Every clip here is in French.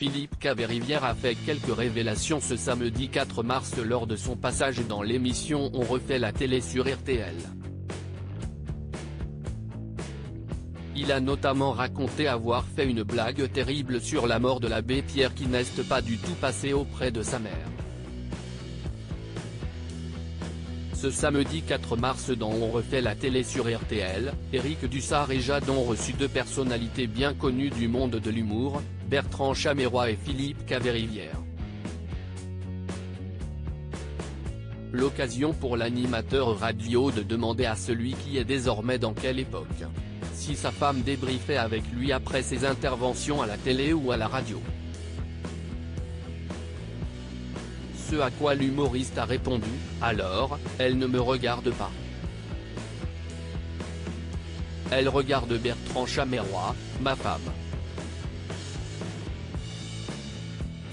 Philippe Caverivière a fait quelques révélations ce samedi 4 mars lors de son passage dans l'émission On refait la télé sur RTL. Il a notamment raconté avoir fait une blague terrible sur la mort de l'abbé Pierre qui n'est pas du tout passé auprès de sa mère. Ce samedi 4 mars dans On refait la télé sur RTL, Éric Dussart et Jade ont reçu deux personnalités bien connues du monde de l'humour, Bertrand Chameroy et Philippe Caverivière. L'occasion pour l'animateur radio de demander à celui qui est désormais dans quelle époque, si sa femme débriefait avec lui après ses interventions à la télé ou à la radio. Ce à quoi l'humoriste a répondu, « Alors, elle ne me regarde pas. Elle regarde Bertrand Chameroy, ma femme. »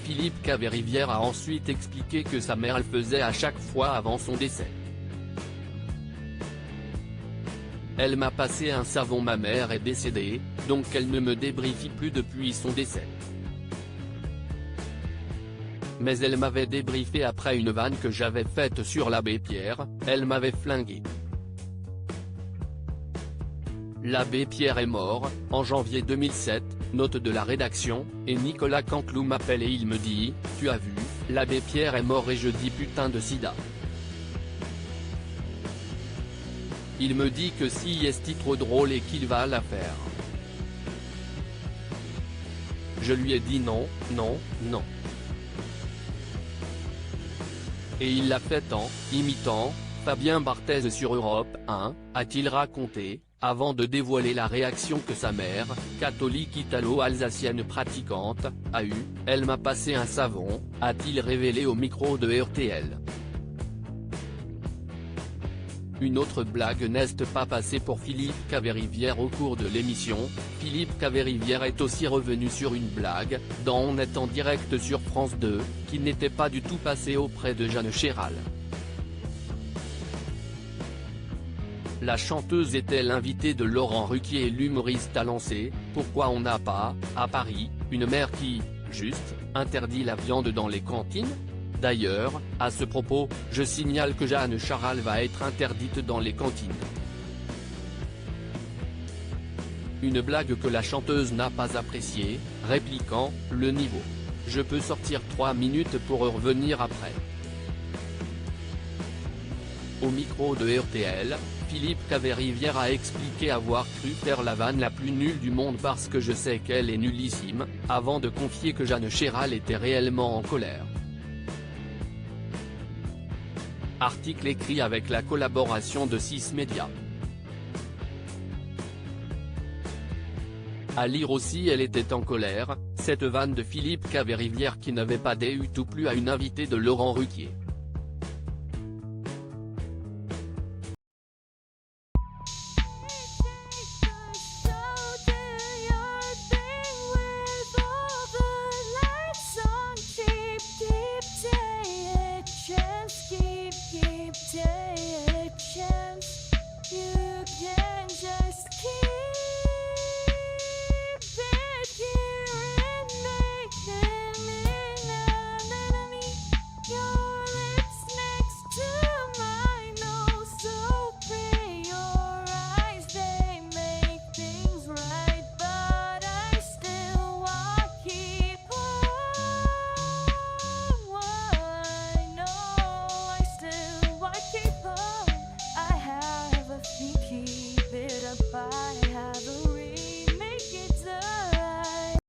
Philippe Caverivière a ensuite expliqué que sa mère le faisait à chaque fois avant son décès. Elle m'a passé un savon, ma mère est décédée, donc elle ne me débriefie plus depuis son décès. Mais elle m'avait débriefé après une vanne que j'avais faite sur l'abbé Pierre, elle m'avait flingué. L'abbé Pierre est mort, en janvier 2007, note de la rédaction, et Nicolas Canteloup m'appelle et il me dit, tu as vu, l'abbé Pierre est mort et je dis putain de sida. Il me dit que si est trop drôle et qu'il va la faire. Je lui ai dit non, non, non. Et il l'a fait en imitant Fabien Barthez sur Europe 1, a-t-il raconté, avant de dévoiler la réaction que sa mère, catholique italo-alsacienne pratiquante, a eue. Elle m'a passé un savon, a-t-il révélé au micro de RTL. Une autre blague n'est pas passée pour Philippe Caverivière au cours de l'émission. Philippe Caverivière est aussi revenu sur une blague, dans On est en direct sur France 2, qui n'était pas du tout passée auprès de Jeanne Chéral. La chanteuse était l'invitée de Laurent Ruquier et l'humoriste a lancé « Pourquoi on n'a pas, à Paris, une maire qui, juste, interdit la viande dans les cantines ?» D'ailleurs, à ce propos, je signale que Jeanne Chéral va être interdite dans les cantines. Une blague que la chanteuse n'a pas appréciée, répliquant « Le niveau. Je peux sortir 3 minutes pour revenir après ». Au micro de RTL, Philippe Caverivière a expliqué avoir cru faire la vanne la plus nulle du monde parce que je sais qu'elle est nullissime, avant de confier que Jeanne Chéral était réellement en colère. Article écrit avec la collaboration de 6 médias. À lire aussi Elle était en colère, cette vanne de Philippe Caverivière qui n'avait pas du tout plu à une invitée de Laurent Ruquier.